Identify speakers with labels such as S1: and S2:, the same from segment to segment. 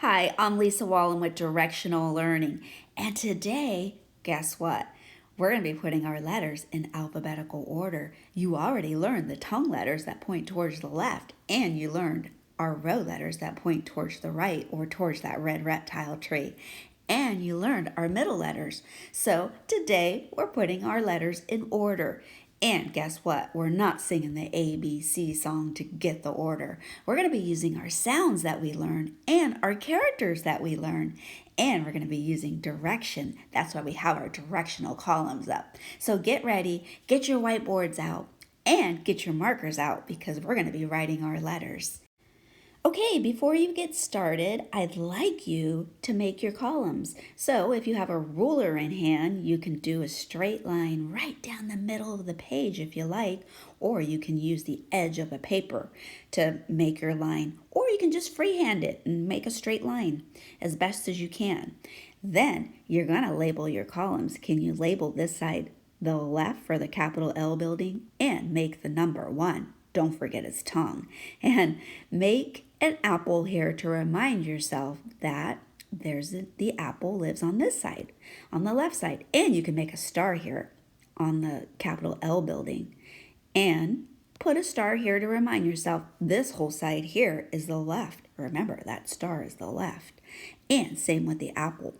S1: Hi, I'm Lisa Wallen with Directional Learning, and today, guess what? We're going to be putting our letters in alphabetical order. You already learned the tongue letters that point towards the left, and you learned our road letters that point towards the right or towards that red reptile tree. And you learned our middle letters. So today, we're putting our letters in order. And guess what? We're not singing the ABC song to get the order. We're going to be using our sounds that we learn and our characters that we learn. And we're going to be using direction. That's why we have our directional columns up. So get ready, get your whiteboards out, and get your markers out because we're going to be writing our letters. Okay, before you get started, I'd like you to make your columns. So if you have a ruler in hand, you can do a straight line right down the middle of the page if you like, or you can use the edge of a paper to make your line, or you can just freehand it and make a straight line as best as you can. Then you're gonna label your columns. Can you label this side the left for the capital L building and make the number 1? Don't forget its tongue. And make an apple here to remind yourself that the apple lives on this side, on the left side. And you can make a star here on the capital L building. And put a star here to remind yourself this whole side here is the left. Remember, that star is the left. And same with the apple.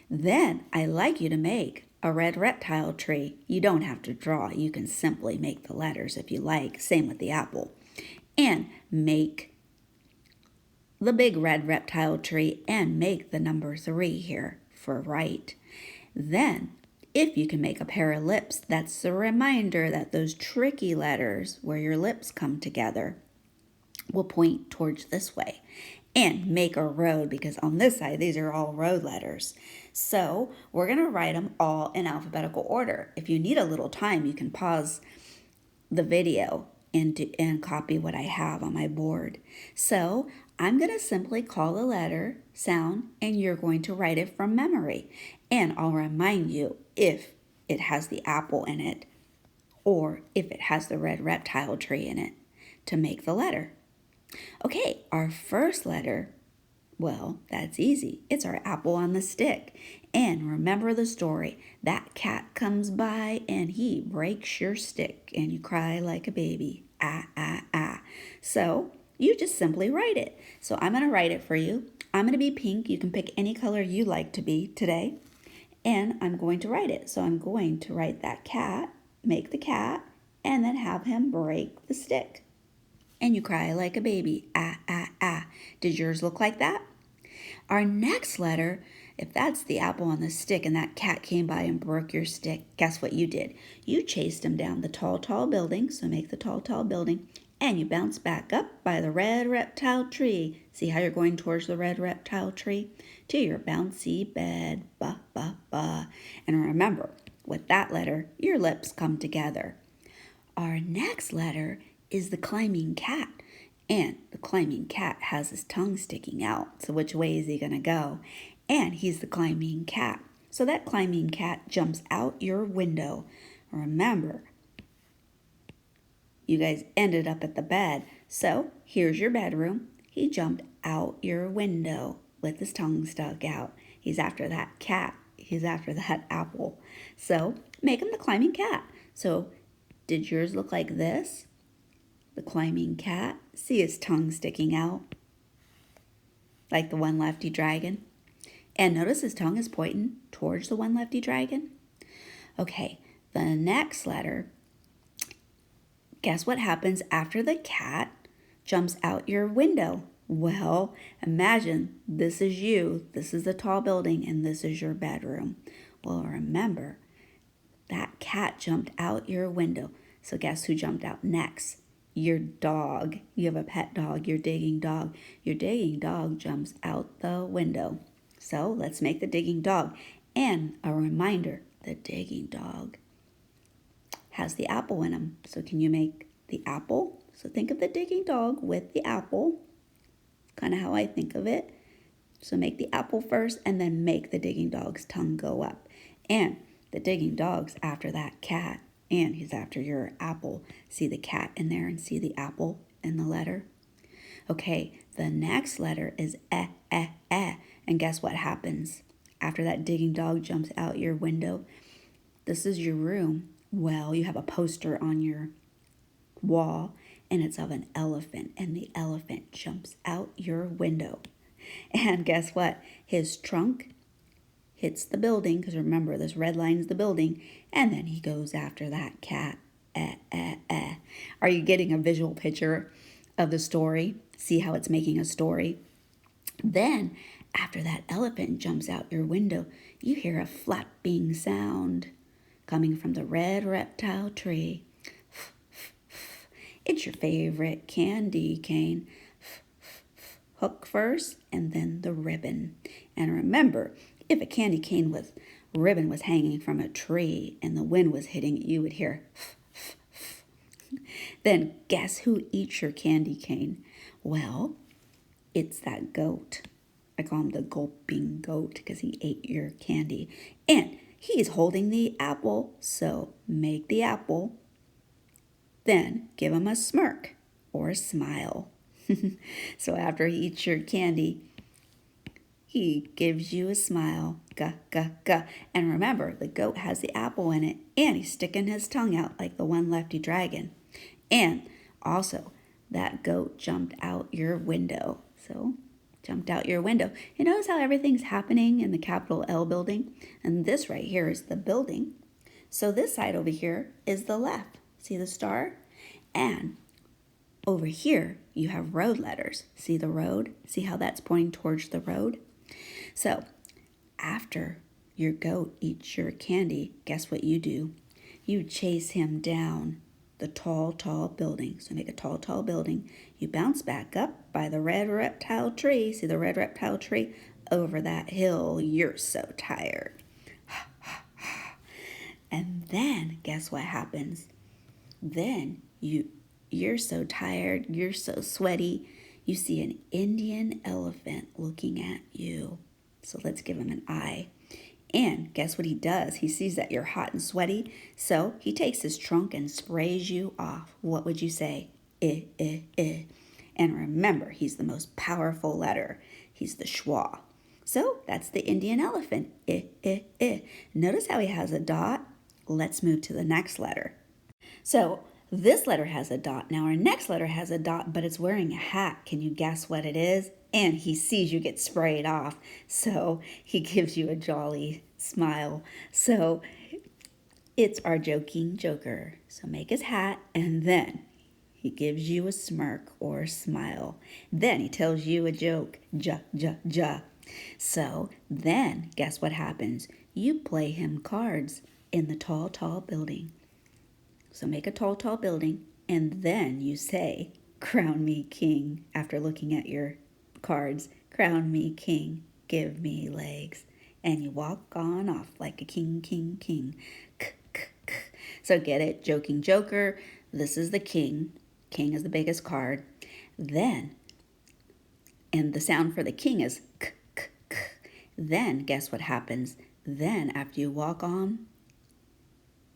S1: Then I like you to make a red reptile tree. You don't have to draw. You can simply make the letters if you like. Same with the apple. And make the big red reptile tree and make the number 3 here for right. Then, if you can make a pair of lips, that's a reminder that those tricky letters where your lips come together will point towards this way. And make a road, because on this side, these are all road letters. So we're going to write them all in alphabetical order. If you need a little time, you can pause the video and copy what I have on my board. So I'm going to simply call the letter sound, and you're going to write it from memory. And I'll remind you if it has the apple in it or if it has the red reptile tree in it to make the letter. Okay, our first letter, well, that's easy. It's our apple on the stick. And remember the story. That cat comes by and he breaks your stick and you cry like a baby. Ah, ah, ah. So you just simply write it. So I'm going to write it for you. I'm going to be pink. You can pick any color you like to be today. And I'm going to write it. So I'm going to write that cat, make the cat, and then have him break the stick. And you cry like a baby. Ah, ah, ah. Did yours look like that? Our next letter, if that's the apple on the stick and that cat came by and broke your stick, guess what you did? You chased him down the tall, tall building, so make the tall, tall building, and you bounce back up by the red reptile tree. See how you're going towards the red reptile tree? To your bouncy bed. Ba, ba, ba. And remember, with that letter, your lips come together. Our next letter is the climbing cat. And the climbing cat has his tongue sticking out. So which way is he going to go? And he's the climbing cat. So that climbing cat jumps out your window. Remember, you guys ended up at the bed. So here's your bedroom. He jumped out your window with his tongue stuck out. He's after that cat. He's after that apple. So make him the climbing cat. So did yours look like this? The climbing cat. See his tongue sticking out like the one lefty dragon. And notice his tongue is pointing towards the one lefty dragon. Okay, the next letter. Guess what happens after the cat jumps out your window? Well, imagine this is you. This is the tall building and this is your bedroom. Well, remember, that cat jumped out your window. So guess who jumped out next? Your dog. You have a pet dog, your digging dog. Your digging dog jumps out the window. So let's make the digging dog. And a reminder, the digging dog has the apple in him. So can you make the apple? So think of the digging dog with the apple. Kind of how I think of it. So make the apple first and then make the digging dog's tongue go up. And the digging dog's after that cat. And he's after your apple. See the cat in there and see the apple in the letter? Okay, the next letter is eh, eh, eh. And guess what happens? After that digging dog jumps out your window, this is your room. Well, you have a poster on your wall, and it's of an elephant, and the elephant jumps out your window. And guess what? His trunk hits the building, because remember, this red line's the building, and then he goes after that cat. Eh, eh, eh. Are you getting a visual picture of the story? See how it's making a story? Then, after that elephant jumps out your window, you hear a flapping sound coming from the red reptile tree. It's your favorite candy cane. Hook first and then the ribbon. And remember, if a candy cane with ribbon was hanging from a tree and the wind was hitting it, you would hear Then guess who eats your candy cane? Well, it's that goat. I call him the gulping goat because he ate your candy. And he's holding the apple, so make the apple. Then give him a smirk or a smile. So after he eats your candy, he gives you a smile. Gah, gah, gah. And remember, the goat has the apple in it, and he's sticking his tongue out like the one lefty dragon. And also, that goat jumped out your window. So, jumped out your window. You notice how everything's happening in the capital L building? And this right here is the building. So this side over here is the left. See the star? And over here, you have road letters. See the road? See how that's pointing towards the road? So, after your goat eats your candy, guess what you do? You chase him down the tall, tall building. So make a tall, tall building. You bounce back up by the red reptile tree. See the red reptile tree? Over that hill. You're so tired. And then, guess what happens? Then you're so tired, you're so sweaty, you see an Indian elephant looking at you. So let's give him an eye. And guess what he does? He sees that you're hot and sweaty, so he takes his trunk and sprays you off. What would you say? And remember, he's the most powerful letter. He's the schwa. So that's the Indian elephant. Notice how he has a dot? Let's move to the next letter. So this letter has a dot. Now our next letter has a dot, but it's wearing a hat. Can you guess what it is? And he sees you get sprayed off, so he gives you a jolly smile. So it's our joking joker. So make his hat, and then he gives you a smirk or a smile. Then he tells you a joke. Ja, ja, ja. So then guess what happens? You play him cards in the tall, tall building. So make a tall, tall building, and then you say, crown me king, after looking at your cards. Crown me king, give me legs. And you walk on off like a king, king, king. So get it? Joking joker. This is the king. King is the biggest card. Then, and the sound for the king is k, k, k. Then guess what happens? Then after you walk on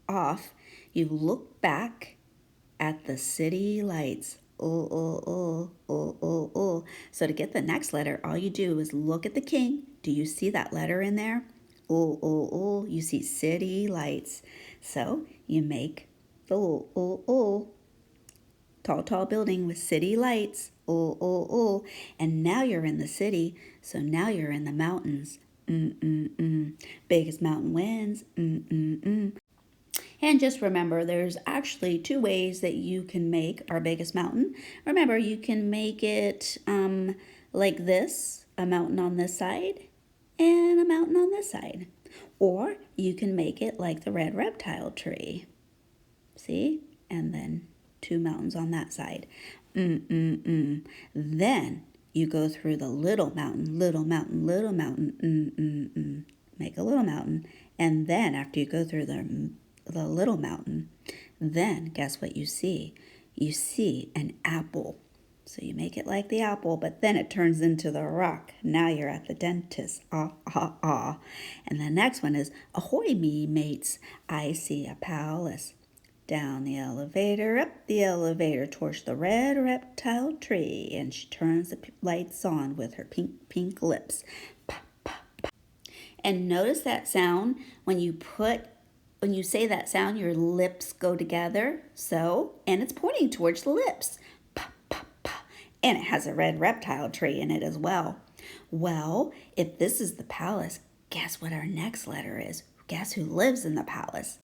S1: off, you look back at the city lights. So to get the next letter, all you do is look at the king. Do you see that letter in there? You see city lights. So you make the tall, tall building with city lights. And now you're in the city. So now you're in the mountains. Biggest mountain wins. And just remember, there's actually two ways that you can make our biggest mountain. Remember, you can make it like this, a mountain on this side and a mountain on this side. Or you can make it like the red reptile tree. See? And then two mountains on that side. Then you go through the little mountain, little mountain, little mountain. Make a little mountain. And then after you go through the little mountain, then guess what you see? You see an apple. So you make it like the apple, but then it turns into the rock. Now you're at the dentist. And the next one is, ahoy me mates, I see a palace. Down the elevator, up the elevator, towards the red reptile tree. And she turns the lights on with her pink lips. Pop, pop, pop. And notice that sound when you say that sound, your lips go together. So, and it's pointing towards the lips. Pop, pop, pop. And it has a red reptile tree in it as well. Well, if this is the palace, guess what our next letter is? Guess who lives in the palace?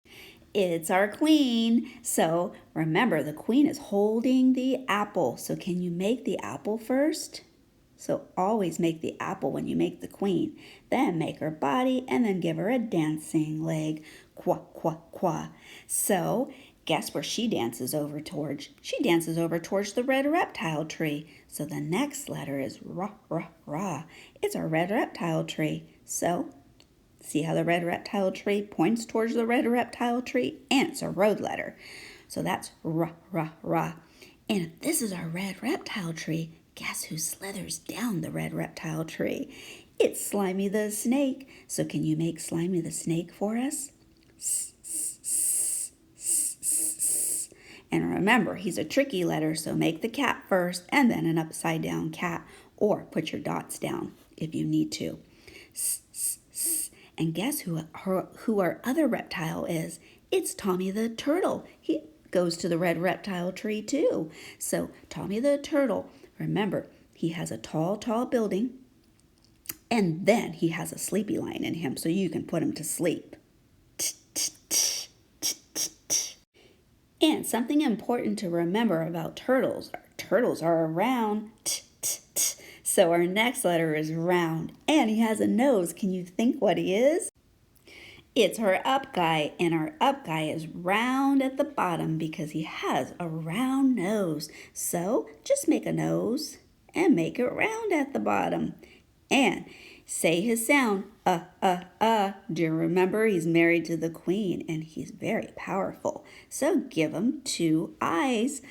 S1: It's our queen. So remember, the queen is holding the apple. So can you make the apple first? So always make the apple when you make the queen. Then make her body and then give her a dancing leg. Qua, qua, qua. So guess where she dances over towards? She dances over towards the red reptile tree. So the next letter is ra, ra, ra. It's our red reptile tree. So see how the red reptile tree points towards the red reptile tree? And it's a road letter. So that's ra, ra, ra. And if this is our red reptile tree, guess who slithers down the red reptile tree? It's Slimy the snake. So can you make Slimy the snake for us? And remember, he's a tricky letter, so make the cat first and then an upside down cat, or put your dots down if you need to. And guess who our other reptile is? It's Tommy the turtle. He goes to the red reptile tree too. So Tommy the turtle, remember, he has a tall, tall building, and then he has a sleepy line in him so you can put him to sleep. And something important to remember about turtles. Turtles are round. So our next letter is round. And he has a nose. Can you think what he is? It's our up guy. And our up guy is round at the bottom because he has a round nose. So just make a nose and make it round at the bottom. And say his sound, Do you remember he's married to the queen and he's very powerful? So give him 2 eyes,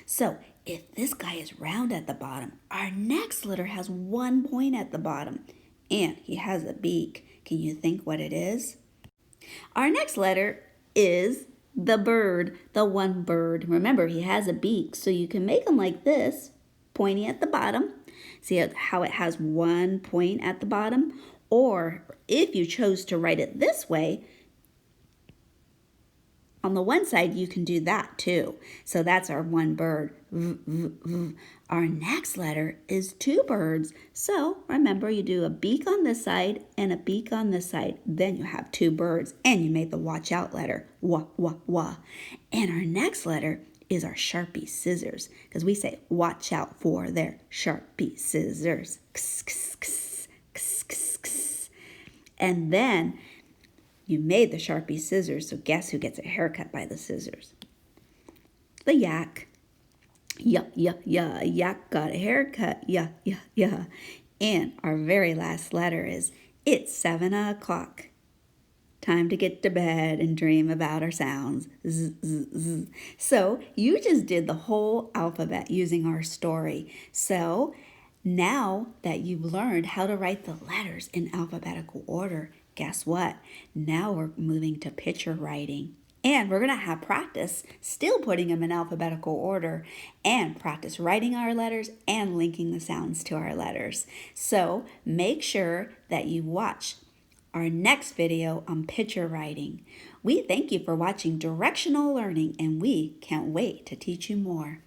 S1: So if this guy is round at the bottom, our next letter has 1 point at the bottom and he has a beak. Can you think what it is? Our next letter is the bird, the one bird. Remember, he has a beak, so you can make him like this, pointy at the bottom. See how it has 1 point at the bottom? Or if you chose to write it this way, on the one side, you can do that too. So that's our one bird. Our next letter is 2 birds. So remember, you do a beak on this side and a beak on this side. Then you have 2 birds and you make the watch out letter. Wah, wah, wah. And our next letter is our Sharpie scissors, because we say watch out for their Sharpie scissors. Kss, kss, kss, kss, kss, kss. And then you made the Sharpie scissors, so guess who gets a haircut by the scissors? The yak. Yeah, yeah, yeah, yak got a haircut. Yeah, yeah, yeah. And our very last letter is, it's 7 o'clock. Time to get to bed and dream about our sounds. Z, z, z. So you just did the whole alphabet using our story. So now that you've learned how to write the letters in alphabetical order, guess what? Now we're moving to picture writing. And we're going to have practice still putting them in alphabetical order and practice writing our letters and linking the sounds to our letters. So make sure that you watch our next video on picture writing. We thank you for watching Directional Learning, and we can't wait to teach you more.